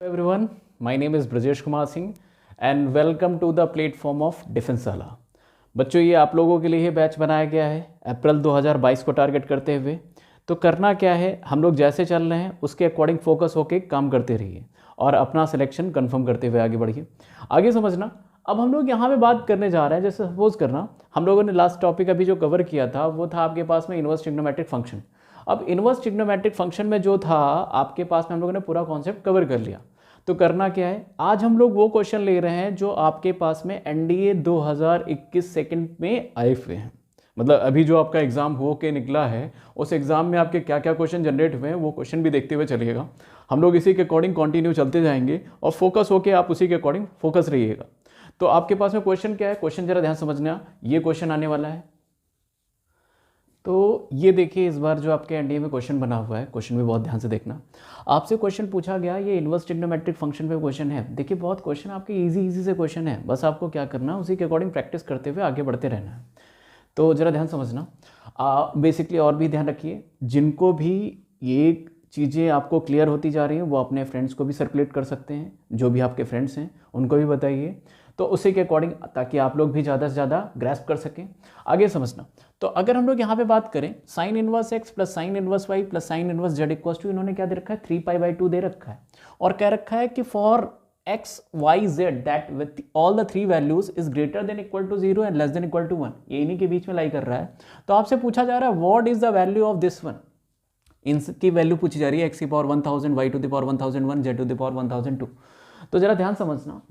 Hello everyone, my name is Brajesh Kumar Singh and welcome to the platform of defence साला। बच्चों, ये आप लोगों के लिए ही बैच बनाया गया है अप्रैल 2022 को टारगेट करते हुए। तो करना क्या है, हम लोग जैसे चल रहे हैं उसके अकॉर्डिंग फोकस होके काम करते रहिए और अपना सिलेक्शन कंफर्म करते हुए आगे बढ़िए। आगे समझना, अब हम लोग यहाँ पे बात करने जा रहे हैं, जैसे सपोज करना हम लोगों ने लास्ट टॉपिक अभी जो कवर किया था वो था आपके पास में इनवर्स ट्रिग्नोमेट्रिक फंक्शन। अब इनवर्स ट्रिग्नोमेट्रिक फंक्शन में जो था आपके पास में हम लोगों ने पूरा कॉन्सेप्ट कवर कर लिया। तो करना क्या है, आज हम लोग वो क्वेश्चन ले रहे हैं जो आपके पास में एनडीए 2021 सेकंड में आए हुए हैं। मतलब अभी जो आपका एग्जाम हो के निकला है उस एग्जाम में आपके क्या क्या क्वेश्चन जनरेट हुए हैं वो क्वेश्चन भी देखते हुए चलिएगा। हम लोग इसी के अकॉर्डिंग कंटिन्यू चलते जाएंगे और फोकस होके आप उसी के अकॉर्डिंग फोकस रहिएगा। तो आपके पास में क्वेश्चन क्या है, क्वेश्चन जरा ध्यान समझना। ये क्वेश्चन आने वाला है, तो ये देखिए इस बार जो आपके एनडीए में क्वेश्चन बना हुआ है, क्वेश्चन भी बहुत ध्यान से देखना। आपसे क्वेश्चन पूछा गया, ये इनवर्स ट्रिग्नोमेट्रिक फंक्शन पे क्वेश्चन है। देखिए बहुत क्वेश्चन आपके इजी से क्वेश्चन है, बस आपको क्या करना है उसी के अकॉर्डिंग प्रैक्टिस करते हुए आगे बढ़ते रहना है। तो ज़रा ध्यान समझना, बेसिकली और भी ध्यान रखिए, जिनको भी ये चीज़ें आपको क्लियर होती जा रही हैं वो अपने फ्रेंड्स को भी सर्कुलेट कर सकते हैं, जो भी आपके फ्रेंड्स हैं उनको भी बताइए, तो उसी के अकॉर्डिंग ताकि आप लोग भी ज़्यादा से ज़्यादा ग्रैस्प कर सकें। आगे समझना, तो अगर हम लोग यहाँ पे बात करें sine inverse X plus sine inverse Y plus sine inverse Z equals to, इन्होंने क्या दे रखा है 3π/2 दे रखा है और कह रखा है कि for x y z that with all the three values is greater than equal to 0 and less than equal to 1, ये इन्हीं के बीच में लाई कर रहा है। तो आपसे पूछा जा रहा है what is the value of this one, इनकी वैल्यू पूछी जा रही है एक्स की power 1000, y to the power 1001, z to the power 1002। तो जरा ध्यान समझना,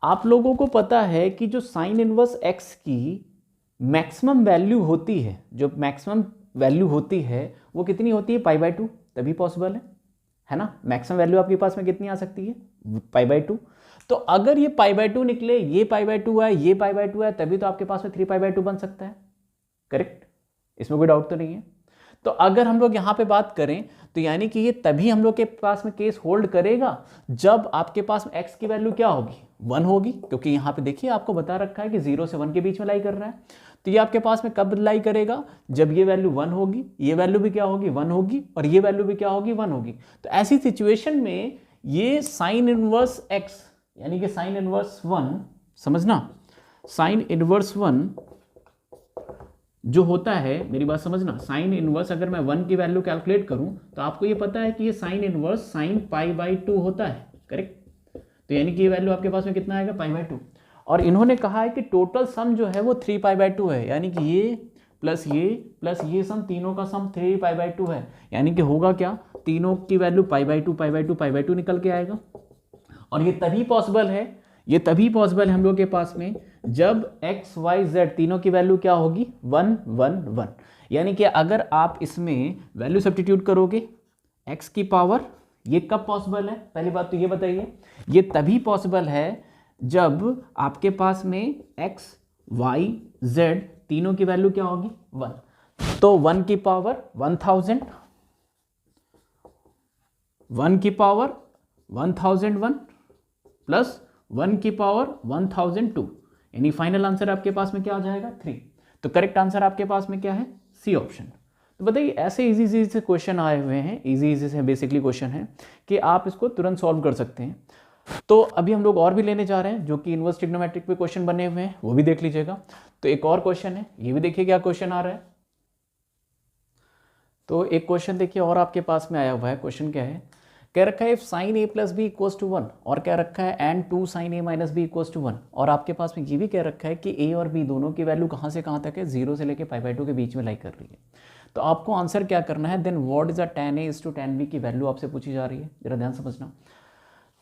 आप लोगों को पता है कि जो साइन इनवर्स एक्स की मैक्सिमम वैल्यू होती है, जो मैक्सिमम वैल्यू होती है वो कितनी होती है π/2, तभी पॉसिबल है ना। मैक्सिमम वैल्यू आपके पास में कितनी आ सकती है π/2। तो अगर ये π/2 निकले, ये π/2 है, ये π/2 है, तभी तो आपके पास में 3π/2 बन सकता है। करेक्ट, इसमें कोई डाउट तो नहीं है। तो अगर हम लोग यहाँ पे बात करें तो यानी कि ये तभी हम लोग के पास में केस होल्ड करेगा जब आपके पास में x की वैल्यू क्या होगी 1 होगी, क्योंकि यहाँ पे देखिए आपको बता रखा है कि 0 से 1 के बीच में लाई कर रहा है। तो ये आपके पास में कब लाई करेगा, जब ये वैल्यू 1 होगी, ये वैल्यू भी क्या होगी 1 होगी और ये वैल्यू भी क्या होगी 1 होगी। तो ऐसी सिचुएशन में ये साइन इनवर्स x यानी कि साइन इनवर्स 1, समझना साइन इनवर्स 1 जो होता है, मेरी बात समझना, साइन इनवर्स अगर मैं 1 की वैल्यू कैलकुलेट करूं तो आपको ये पता है कि ये साइन इनवर्स साइन π/2 होता है। करेक्ट, तो यानी कि ये वैल्यू आपके पास में कितना आएगा π/2, और इन्होंने कहा है कि टोटल सम जो है वो 3π/2 है, यानी कि ये प्लस ये सम तीनों का सम 3π/2 है। यानी कि होगा क्या, तीनों की वैल्यू π/2 निकल के आएगा। और ये तभी पॉसिबल है, ये तभी पॉसिबल है हम लोग के पास में जब x y z तीनों की वैल्यू क्या होगी 1 1 1। यानी कि अगर आप इसमें वैल्यू सब्स्टिट्यूट करोगे x की पावर, ये कब पॉसिबल है, पहली बात तो ये बताइए, ये तभी पॉसिबल है जब आपके पास में x y z तीनों की वैल्यू क्या होगी 1। तो 1 की पावर 1000, 1 की पावर 1001 प्लस 1 की पावर 1002, यानी फाइनल आंसर आपके पास में क्या आ जाएगा 3। तो करेक्ट आंसर आपके पास में क्या है, सी ऑप्शन। तो बताइए ऐसे इजी से क्वेश्चन आए हुए हैं, इजी से बेसिकली क्वेश्चन है कि आप इसको तुरंत सॉल्व कर सकते हैं। तो अभी हम लोग और भी लेने जा रहे हैं जो कि इनवर्स ट्रिग्नोमेट्रिक पे क्वेश्चन बने हुए हैं, वो भी देख लीजिएगा। तो एक और क्वेश्चन है, ये भी देखिए क्या क्वेश्चन आ रहा है। तो एक क्वेश्चन देखिए और आपके पास में आया हुआ है, क्वेश्चन क्या है, कह रखा है if sine a plus b equals to 1, और क्या रखा है and 2 sine a minus b equals to 1, और आपके पास में ये भी कह रखा है कि a और b दोनों की वैल्यू कहाँ से कहाँ तक है, 0 से लेकर π/2 के बीच में लाई कर रही है। तो आपको आंसर क्या करना है, then what is a tan a is to tan b की वैल्यू आपसे पूछी जा रही है, जरा ध्यान समझना।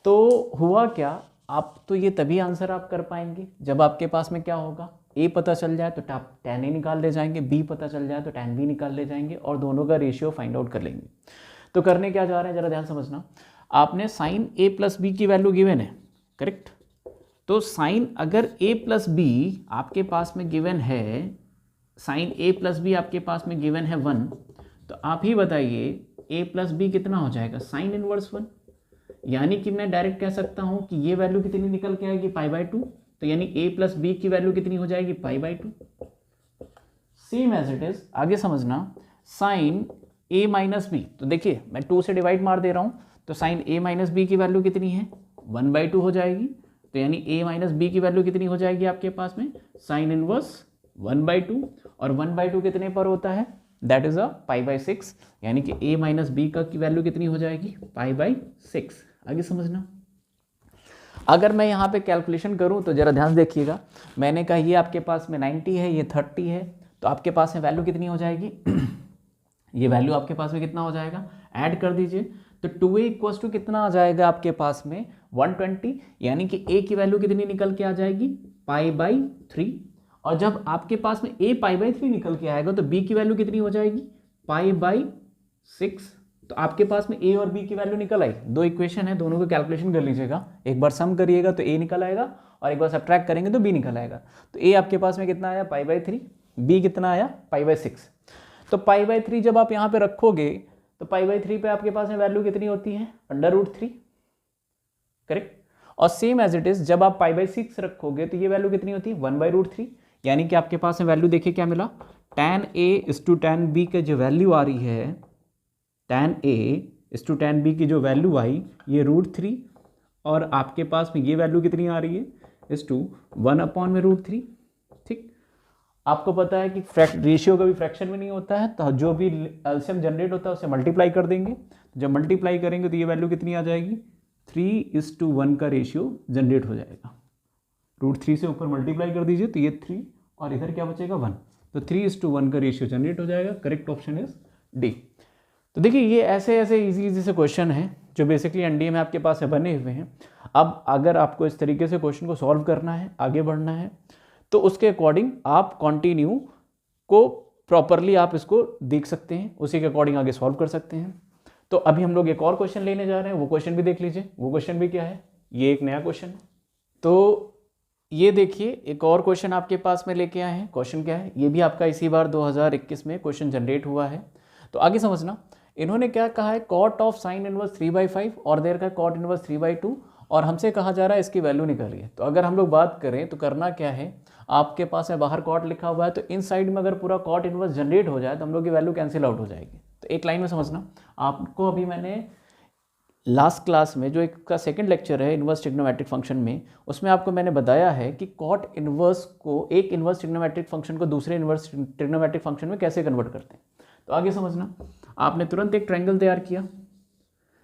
तो हुआ क्या, आप तो ये तभी आंसर आप कर पाएंगे जब आपके पास में क्या होगा, a पता चल जाए तो tan a निकाल ले जाएंगे, b पता चल जाए तो tan b निकाल ले जाएंगे और दोनों का रेशियो फाइंड आउट कर लेंगे। तो करने क्या जा रहे हैं, जरा ध्यान समझना। आपने साइन a प्लस बी की वैल्यू गिवन है, करेक्ट। तो साइन अगर a प्लस बी आपके पास में गिवन है, साइन a प्लस बी आपके पास में गिवन है 1, तो आप ही बताइए a प्लस बी कितना हो जाएगा साइन इनवर्स 1। यानी कि मैं डायरेक्ट कह सकता हूं कि ये वैल्यू कितनी निकल के आएगी π/2, तो यानी a प्लस बी की वैल्यू कितनी हो जाएगी π/2। सेम एज इट इज, आगे समझना, साइन a माइनस बी, तो देखिए मैं 2 से डिवाइड मार दे रहा हूं, तो साइन ए माइनस बी की वैल्यू कितनी है 1/2 हो जाएगी। तो यानी ए माइनस बी की वैल्यू कितनी हो जाएगी आपके पास में साइन इनवर्स 1/2, और 1/2 कितने पर होता है दैट इज अ π/6, यानी कि a माइनस बी का की वैल्यू कितनी हो जाएगी π/6। आगे समझना। अगर मैं यहाँ पे कैलकुलेशन करूँ तो जरा ध्यान देखिएगा, मैंने कहा ये आपके पास में 90 है, ये 30 है, तो आपके पास में वैल्यू कितनी हो जाएगी ये वैल्यू आपके पास में कितना हो जाएगा, ऐड कर दीजिए। तो 2a इक्वल्स टू कितना आ जाएगा आपके पास में 120, यानी कि a की वैल्यू कितनी निकल के आ जाएगी π/3। और जब आपके पास में a π/3 निकल के आएगा तो b की वैल्यू कितनी हो जाएगी π/6। तो आपके पास में a और b की वैल्यू निकल आई। दो इक्वेशन है, दोनों को कैलकुलेशन कर लीजिएगा। एक बार सम करिएगा तो a निकल आएगा और एक बार सब्ट्रैक्ट करेंगे तो b निकल आएगा। तो a आपके पास में कितना आया π/3, b कितना आया π/6। तो π/3 जब आप यहाँ पे रखोगे तो π/3 पे आपके पास में वैल्यू कितनी होती है √3, करेक्ट। और सेम एज इट इज जब आप π/6 रखोगे तो ये वैल्यू कितनी होती है 1/√3, यानी कि आपके पास में वैल्यू देखिए क्या मिला, tan a is to tan b के जो वैल्यू आ रही है, tan a is to tan b की जो वैल्यू आई ये √3, और आपके पास में ये वैल्यू कितनी आ रही है इज टू 1/√3। ठीक, आपको पता है कि रेशियो कभी फ्रैक्शन में नहीं होता है, तो जो भी एलसीएम जनरेट होता है उसे मल्टीप्लाई कर देंगे। जब मल्टीप्लाई करेंगे तो ये वैल्यू कितनी आ जाएगी 3:1 का रेशियो जनरेट हो जाएगा। √3 से ऊपर मल्टीप्लाई कर दीजिए तो ये 3 और इधर क्या बचेगा 1, तो 3:1 का रेशियो जनरेट हो जाएगा। Correct option is D. तो देखिए ये ऐसे ऐसे इजी से क्वेश्चन हैं जो बेसिकली एनडीए में आपके पास बने हुए हैं। अब अगर आपको इस तरीके से क्वेश्चन को सॉल्व करना है, आगे बढ़ना है, तो उसके अकॉर्डिंग आप कॉन्टिन्यू को प्रॉपरली आप इसको देख सकते हैं, उसी के अकॉर्डिंग आगे सॉल्व कर सकते हैं। तो अभी हम लोग एक और क्वेश्चन लेने जा रहे हैं, वो क्वेश्चन भी देख लीजिए। वो क्वेश्चन भी क्या है, ये एक नया क्वेश्चन है। तो ये देखिए एक और क्वेश्चन आपके पास में लेके आए हैं। क्वेश्चन क्या है, ये भी आपका इसी बार 2021 में क्वेश्चन जनरेट हुआ है। तो आगे समझना, इन्होंने क्या कहा है, कॉट ऑफ साइन इनवर्स 3/5 और देर का कॉट इनवर्स 3/2, और हमसे कहा जा रहा है इसकी वैल्यू निकालिए। तो अगर हम लोग बात करें तो करना क्या है, आपके पास में बाहर कॉट लिखा हुआ है, तो इन साइड में अगर पूरा कॉट इनवर्स जनरेट हो जाए तो हम लोग की वैल्यू कैंसिल आउट हो जाएगी। तो एक लाइन में समझना, आपको अभी मैंने लास्ट क्लास में जो एक का सेकंड लेक्चर है इन्वर्स ट्रिग्नोमेट्रिक फंक्शन में, उसमें आपको मैंने बताया है कि कॉट इन्वर्स को, एक इन्वर्स ट्रिग्नोमेट्रिक फंक्शन को दूसरे इन्वर्स ट्रिग्नोमेट्रिक फंक्शन में कैसे कन्वर्ट करते हैं। तो आगे समझना, आपने तुरंत एक ट्रायंगल तैयार किया,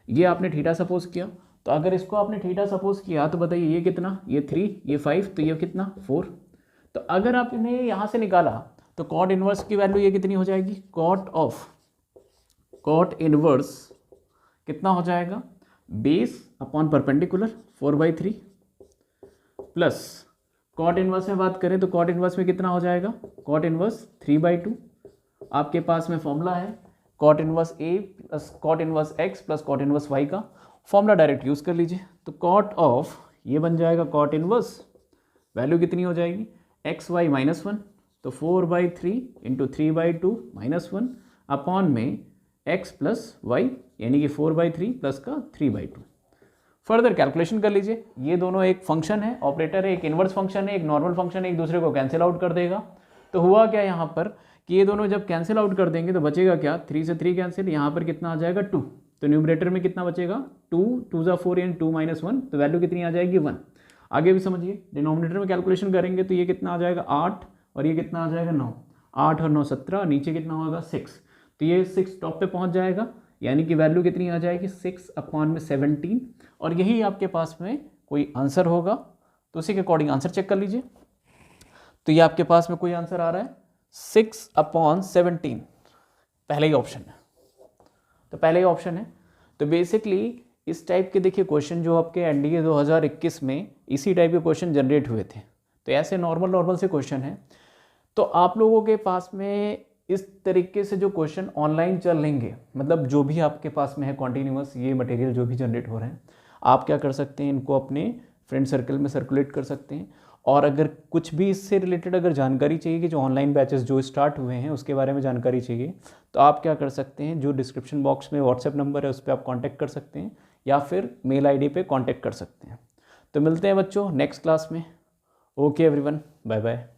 ये आपने थीटा सपोज किया। तो अगर इसको आपने थीटा सपोज किया तो बताइए ये कितना, ये 3, ये 5, तो ये कितना 4। तो अगर आपने यहाँ से निकाला तो कॉट इन्वर्स की वैल्यू ये कितनी हो जाएगी, कॉट इन्वर्स कितना हो जाएगा, base upon perpendicular 4/3 plus cot inverse में बात करें तो कॉट इन्वर्स में कितना हो जाएगा, कॉट इन्वर्स 3/2। आपके पास में फॉर्मूला है cot inverse A plus cot inverse X plus cot inverse Y का, फॉर्मूला डायरेक्ट यूज़ कर लीजिए। तो कॉट ऑफ ये बन जाएगा कॉट इन्वर्स, वैल्यू कितनी हो जाएगी xy -1, तो 4/3 इंटू 3/2 -1 अपॉन में x प्लस वाई, यानी कि 4/3 प्लस का 3/2। फर्दर कैलकुलेशन कर लीजिए, ये दोनों एक फंक्शन है, ऑपरेटर है, एक इन्वर्स फंक्शन है, एक नॉर्मल फंक्शन है, एक दूसरे को कैंसिल आउट कर देगा। तो हुआ क्या यहाँ पर कि ये दोनों जब कैंसिल आउट कर देंगे तो बचेगा क्या, 3 से 3 कैंसिल, यहाँ पर कितना आ जाएगा 2, तो न्यूमरेटर में कितना बचेगा 2, 2 × 4 एंड 2 - 1, तो वैल्यू कितनी आ जाएगी 1। आगे भी समझिए, डिनोमिनेटर में कैलकुलेशन करेंगे तो ये कितना आ जाएगा 8 और ये कितना आ जाएगा 9, 8 और 9 17, नीचे कितना होगा 6, तो ये 6 टॉप पे पहुंच जाएगा, यानी कि वैल्यू कितनी आ जाएगी 6/17। और यही आपके पास में कोई आंसर होगा, तो उसी के अकॉर्डिंग आंसर चेक कर लीजिए। तो ये आपके पास में कोई आंसर आ रहा है 6/17, पहले ही ऑप्शन है, तो पहले ही ऑप्शन है। तो बेसिकली इस टाइप के देखिए क्वेश्चन जो आपके एनडीए 2021 में इसी टाइप के क्वेश्चन जनरेट हुए थे, तो ऐसे नॉर्मल से क्वेश्चन हैं। तो आप लोगों के पास में इस तरीके से जो क्वेश्चन ऑनलाइन चल लेंगे, मतलब जो भी आपके पास में है कॉन्टिन्यूअस ये मटेरियल जो भी जनरेट हो रहे हैं, आप क्या कर सकते हैं, इनको अपने फ्रेंड सर्कल में सर्कुलेट कर सकते हैं। और अगर कुछ भी इससे रिलेटेड अगर जानकारी चाहिए कि जो ऑनलाइन बैचेस जो स्टार्ट हुए हैं उसके बारे में जानकारी चाहिए, तो आप क्या कर सकते हैं, जो डिस्क्रिप्शन बॉक्स में व्हाट्सएप नंबर है उस पर आप कांटेक्ट कर सकते हैं, या फिर मेल आईडी पे कांटेक्ट कर सकते हैं। तो मिलते हैं बच्चों नेक्स्ट क्लास में। Okay everyone, bye bye.